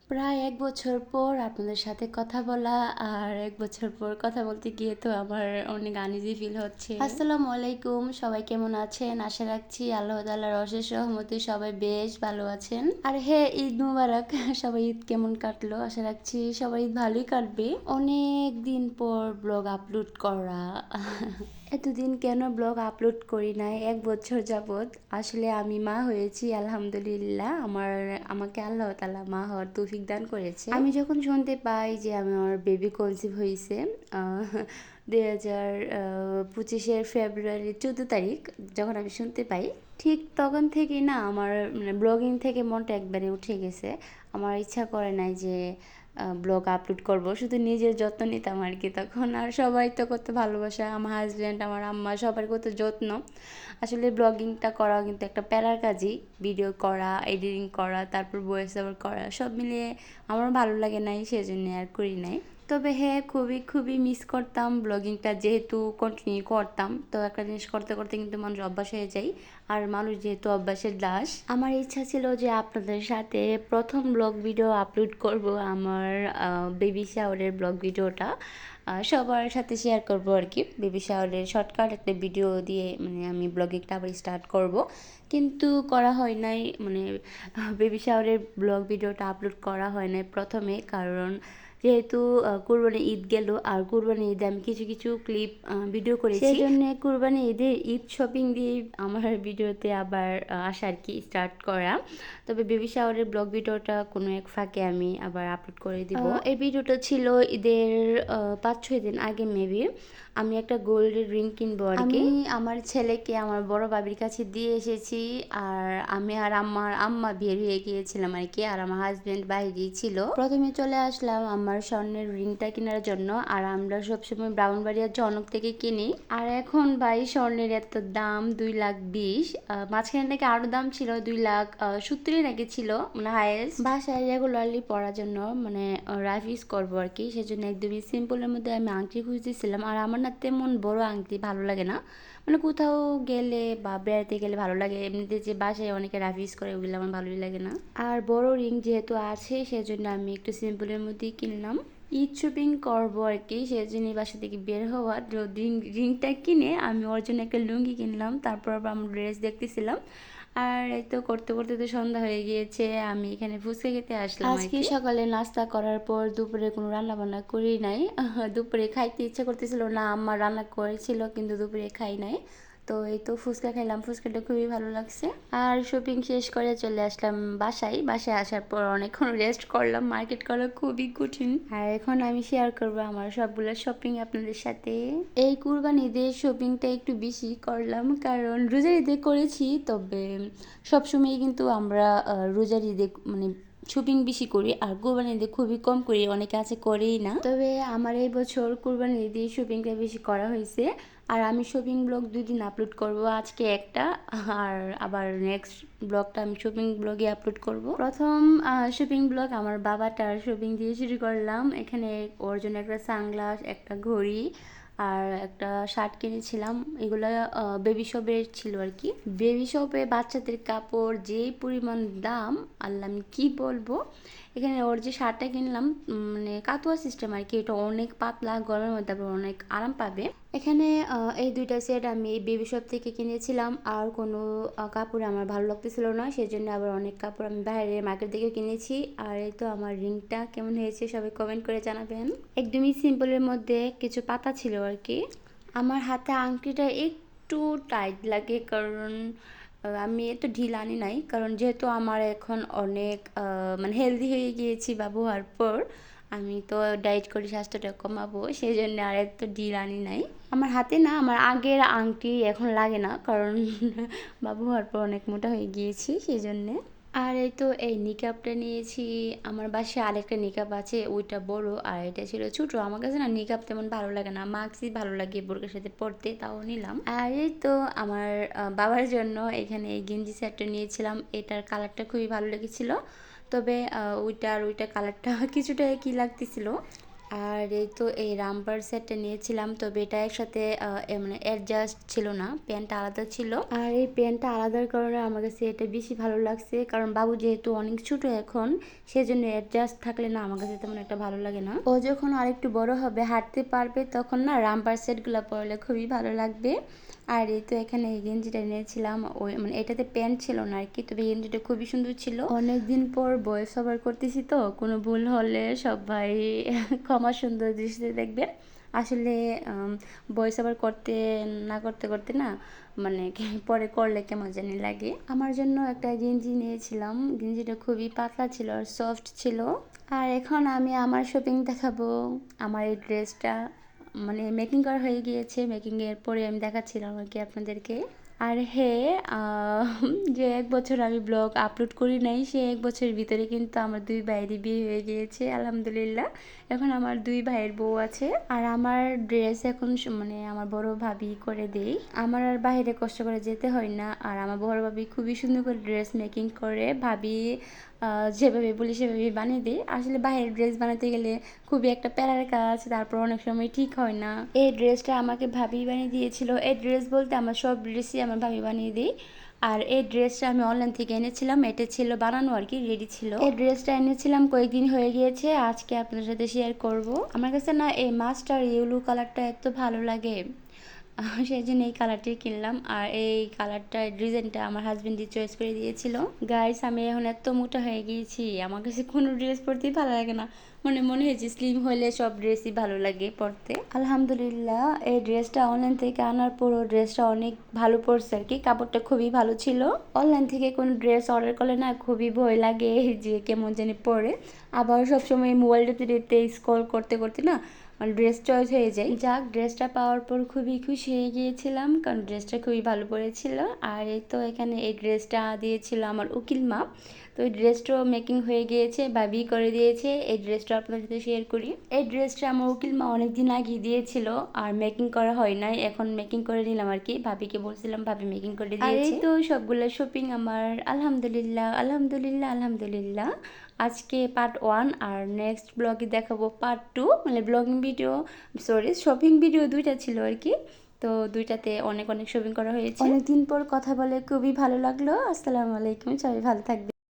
প্রায় ১ বছর পর আপনাদের সাথে কথা বলা, আর ১ বছর পর কথা বলতে গিয়ে তো আমার অনেক আনইজি ফিল হচ্ছে। আসসালামু আলাইকুম, সবাই কেমন আছেন? আশা রাখছি আল্লাহ তাআলার অশেষ রহমতে সবাই বেশ ভালো আছেন। আর হ্যাঁ, ঈদ মুবারক। সবাই ঈদ কেমন কাটলো? আশা রাখছি সবাই ঈদ ভালোই কাটবে। অনেক দিন পর ব্লগ আপলোড করা। এতদিন কেন ব্লগ আপলোড করি নাই? ১ বছর যাবৎ আসলে আমি মা হয়েছি আলহামদুলিল্লাহ। আমাকে আল্লাহ তাআলা মা হওয়ার তৌফিক দান করেছে। আমি যখন শুনতে পাই যে আমার বেবি কনসিভ হয়েছে 2025-এর ফেব্রুয়ারি 14 তারিখ যখন আমি শুনতে পাই, ঠিক তখন থেকেই না আমার ব্লগিং থেকে মনটা একবারে উঠে গেছে। আমার ইচ্ছা করে নাই যে ব্লগ আপলোড করব, শুধু নিজের যত্ন নিতাম আর কি তখন। আর সবাই তো কত ভালোবাসা, আমার হাজব্যান্ড, আমার আম্মা, সবার কত যত্ন। আসলে ব্লগিংটা করা কিন্তু একটা প্যারার কাজই, ভিডিও করা, এডিটিং করা, তারপর ভয়েস ওভার করা, সব মিলিয়ে আমার ভালো লাগে নাই, সেজন্য আর করি নাই। তবে হ্যাঁ, খুবই খুবই মিস করতাম ব্লগিংটা, যেহেতু কন্টিনিউ করতাম তো একটা জিনিস করতে করতে কিন্তু মানুষ অভ্যাস হয়ে যায়, আর মানুষ যেহেতু অভ্যাসের দাস। আমার ইচ্ছা ছিল যে আপনাদের সাথে প্রথম ব্লগ ভিডিও আপলোড করব, আমার বেবি শাওয়ারের ব্লগ ভিডিওটা সবার সাথে শেয়ার করব আর কি। বেবি শাওয়ারের শর্টকাট একটা ভিডিও দিয়ে মানে আমি ব্লগিংটা আবার স্টার্ট করব, কিন্তু করা হয় নাই। মানে বেবি শাওয়ারের ব্লগ ভিডিওটা আপলোড করা হয় নাই প্রথমে, কারণ যেহেতু কুরবানি ঈদ গেল, আর কুরবানি ঈদে আমি কিছু কিছু ক্লিপ ভিডিও করেছি, সেই জন্য কুরবানি ঈদের ঈদ শপিং দিয়ে আমার ভিডিওতে আবার আসা আর কি, স্টার্ট করা। তবে বেবি শাওয়ারের ব্লগ ভিডিওটা কোনো এক ফাঁকে আমি আবার আপলোড করে দিব। এই ভিডিওটা ছিল ঈদের ৫-৬ দিন আগে মেবি। আমি একটা গোল্ডের রিং কিনবো আর কি। আমি আমার ছেলেকে আমার বড় ভাবির কাছে দিয়ে এসেছি, আর আমি আর আম্মা বের হয়ে গিয়েছিলাম আর কি, আর আমার হাজবেন্ড বাইরেই ছিল। প্রথমে চলে আসলাম আমার স্বর্ণের রিংটা কেনার জন্য, আর আমরা সবসময় ব্রাহ্মণবাড়িয়া জনক থেকে কিনি। আর এখন ভাই স্বর্ণের এত দাম, 2,20,000। মাঝখানে নাকি আরো দাম ছিল, 2,70,000 নাকি ছিল, মানে হাইয়েস্ট। বাসায় রেগুলারলি পরার জন্য মানে রাইফ করবো আর কি, সেজন্য একদমই সিম্পলের মধ্যে আমি আংটি খুঁজতেছিলাম। আর আমার না তেমন বড় আংটি ভালো লাগে না, মানে কোথাও গেলে বা বেড়াতে গেলে ভালো লাগে, এমনিতে যে বাসায় অনেকে রাফ করে ওগুলো আমার ভালোই লাগে না। আর বড় রিং যেহেতু আছে সেজন্য আমি একটু সিম্পলের মধ্যেই কিনলাম। ঈদ শপিং করবো আর কি, সেজন্য বাসা থেকে বের হওয়া, রিংটা কিনে আমি ওর জন্য একটা লুঙ্গি কিনলাম। তারপর আবার আমরা ড্রেস দেখতেছিলাম, আর এই তো করতে করতে তো সন্ধ্যা হয়ে গিয়েছে। আমি এখানে ফুচকা খেতে আসলাম। আজকে সকালে নাস্তা করার পর দুপুরে কোনো রান্না বান্না করি নাই। দুপুরে খাইতে ইচ্ছা করতেছিল না, আম্মা রান্না করেছিল কিন্তু দুপুরে খাই নাই। তো এই তো ফুচকা খাইলাম, ফুচকাটা খুবই ভালো লাগছে। আর শপিং শেষ করে চলে আসলাম বাসায় আসার পর অনেকক্ষণ রেস্ট করলাম, মার্কেট করা খুবই কঠিন। আর এখন আমি শেয়ার করবো আমার সবগুলো শপিং আপনাদের সাথে। এই কুরবানি ঈদে শপিংটা একটু বেশি করলাম, কারণ রোজার ঈদে করেছি, তবে সবসময় কিন্তু আমরা রোজার ঈদে মানে শপিং বেশি করি, আর কুরবানি ঈদে খুবই কম করি, অনেকে আছে করেই না। তবে আমার এই বছর কুরবানি ঈদে শপিংটা বেশি করা হয়েছে। আর আমি শপিং ব্লগ 2 দিন আপলোড করব, আজকে একটা, আর আবার নেক্সট ব্লগটা আমি শপিং ব্লগে আপলোড করব। প্রথম শপিং ব্লগ আমার বাবাটার শপিং দিয়ে শুরু করলাম। এখানে ওর জন্য একটা সানগ্লাস, একটা ঘড়ি, আর একটা শার্ট কিনেছিলাম। এগুলো বেবি শপের ছিল আর কি। বেবি শপে বাচ্চাদের কাপড় যে পরিমাণ দাম, আল্লাহ আমি কি বলবো। এখানে ওর যে শার্টটা কিনলাম মানে কাতুয়া সিস্টেম আর কি, এটা অনেক পাতলা, গরমের মধ্যে আবার অনেক আরাম পাবে। এখানে এই 2টা সেট আমি বেবি শপ থেকে কিনেছিলাম, আর কোনো কাপড় আমার ভালো লাগতেছিল না, সেজন্য আবার অনেক কাপড় আমি বাইরে মার্কেট থেকে কিনেছি। আর এই তো আমার রিংটা কেমন হয়েছে সবাই কমেন্ট করে জানাবেন। একদমই সিম্পলের মধ্যে কিছু পাতা ছিল আর কি। আমার হাতে আংটিটা একটু টাইট লাগে, কারণ আমি এত ঢিল আনি নাই, কারণ যেহেতু আমার এখন অনেক মানে হেলদি হয়ে গিয়েছি বাবু হওয়ার পর। আমি তো ডায়েট করি স্বাস্থ্যটা কমাবো, সেই জন্য আর এত ঢিল আনি নাই। আমার হাতে না আমার আগের আংটি এখন লাগে না, কারণ বাবু হওয়ার পর অনেক মোটা হয়ে গিয়েছি সেই জন্যে। আর এই তো এই নিকাবটা নিয়েছি। আমার বাসায় আরেকটা নিকাব আছে, ওইটা বড়, আর এটা ছিল ছোট। আমার কাছে না নিকাব তেমন ভালো লাগে না, মাস্কই ভালো লাগে বোরকার সাথে পরতে, তাও নিলাম। আর এই তো আমার বাবার জন্য এখানে এই গেঞ্জি সেটটা নিয়েছিলাম, এটার কালারটা খুবই ভালো লেগেছিল। তবে ওইটা কালারটা কিছুটা কি লাগতেছিল। আর এই তো এই রামপার সেটটা নিয়েছিলাম, তবে এটা একসাথে মানে অ্যাডজাস্ট ছিল না, প্যান্টটা আলাদা ছিল। আর এই প্যান্টটা আলাদার কারণে আমার কাছে এটা বেশি ভালো লাগছে, কারণ বাবু যেহেতু অনেক ছোট এখন, সেজন্য অ্যাডজাস্ট থাকলে না আমার কাছে তেমন একটা ভালো লাগে না। ও যখন আরেকটু বড় হবে, হাঁটতে পারবে, তখন না রামপার সেটগুলো পরলে খুবই ভালো লাগবে। আর এই তো এখানে এই গেঞ্জিটা নিয়েছিলাম, ওই মানে এটাতে প্যান্ট ছিল না আর কি, তবে গেঞ্জিটা খুবই সুন্দর ছিল। অনেকদিন পর ভয়েস ওভার করতেছি, তো কোনো ভুল হলে সবাই ক্ষমা সুন্দর দৃষ্টিতে দেখবেন। আসলে ভয়েস ওভার করতে না করতে করতে না মানে পরে করলে কেমন জানি লাগে। আমার জন্য একটা গেঞ্জি নিয়েছিলাম, গেঞ্জিটা খুবই পাতলা ছিল আর সফট ছিল। আর এখন আমি আমার শপিং দেখাবো। আমার এই ড্রেসটা মানে মেকিং করা হয়ে গিয়েছে, মেকিংয়ের পরে আমি দেখাচ্ছিলাম আর কি আপনাদেরকে। আর হ্যাঁ, যে 1 বছর আমি ব্লগ আপলোড করি নাই, সে 1 বছরের ভিতরে কিন্তু আমার 2 ভাইয়েরই বিয়ে হয়ে গিয়েছে আলহামদুলিল্লাহ। এখন আমার 2 ভাইয়ের বউ আছে। আর আমার ড্রেস এখন মানে আমার বড় ভাবি করে দেই, আমার আর বাইরে কষ্ট করে যেতে হয় না। আর আমার বড় ভাবি খুবই সুন্দর করে ড্রেস মেকিং করে, ভাবি যেভাবে বলি সেভাবে বানিয়ে দিই। আসলে বাইরের ড্রেস বানাতে গেলে খুবই একটা প্যারার কাজ, তারপর অনেক সময় ঠিক হয় না। এই ড্রেসটা আমাকে ভাবি বানিয়ে দিয়েছিল। এই ড্রেস বলতে আমার সব ড্রেসই আমার ভাবি বানিয়ে দিই। আর এই ড্রেসটা আমি অনলাইন থেকে এনেছিলাম, এটা ছিল বানানো আর কি, রেডি ছিল। এই ড্রেসটা এনেছিলাম কয়েকদিন হয়ে গিয়েছে, আজকে আপনাদের সাথে শেয়ার করব। আমার কাছে না এই মাস্টার ইয়েলো কালারটা এত ভালো লাগে, সেই জন্য এই কালারটি কিনলাম। আর এই কালারটা ডিজাইনটা আমার হাজবেন্ডই চয়েস করে দিয়েছিল। গাইস, আমি এখন এত মোটা হয়ে গিয়েছি, আমার কাছে কোনো ড্রেস পরতেই ভালো লাগে না, মনে হয়েছে স্লিম হলে সব ড্রেসই ভালো লাগে পরতে। আলহামদুলিল্লাহ, এই ড্রেসটা অনলাইন থেকে আনার পরও ড্রেসটা অনেক ভালো পড়ছে আর কি, কাপড়টা খুবই ভালো ছিল। অনলাইন থেকে কোনো ড্রেস অর্ডার করলে না খুবই ভয় লাগে যে কেমন জানি পরে, আবার সবসময় মোবাইলটা টিপতে স্ক্রল করতে করতে না মানে ড্রেস চয়েস হয়ে যায়। যাক, ড্রেসটা পাওয়ার পর খুবই খুশি হয়ে গিয়েছিলাম, কারণ ড্রেসটা খুবই ভালো পড়েছিল। আর এই তো এখানে এই ড্রেসটা দিয়েছিল আমার উকিল মা, তো এই ড্রেসটাও মেকিং হয়ে গিয়েছে, ভাবি করে দিয়েছে। এই ড্রেসটা আপনাদের সাথে শেয়ার করি। এই ড্রেসটা আমার উকিল মা অনেকদিন আগে দিয়েছিল, আর মেকিং করা হয় নাই, এখন মেকিং করে নিলাম আর কি, ভাবিকে বলছিলাম, ভাবি মেকিং করে দিয়েছে। আর এই তো সবগুলো শপিং আমার আলহামদুলিল্লাহ আলহামদুলিল্লাহ আলহামদুলিল্লাহ। আজকে পার্ট 1, আর নেক্সট ব্লগে দেখাবো পার্ট 2, মানে blogging video, sorry shopping video দুইটা ছিল আর কি, তো দুইটাতে অনেক অনেক শপিং করা হয়েছে। অনেকদিন পর কথা বলে খুবই ভালো লাগলো। আসসালামু আলাইকুম, সবাই ভালো থাকবে।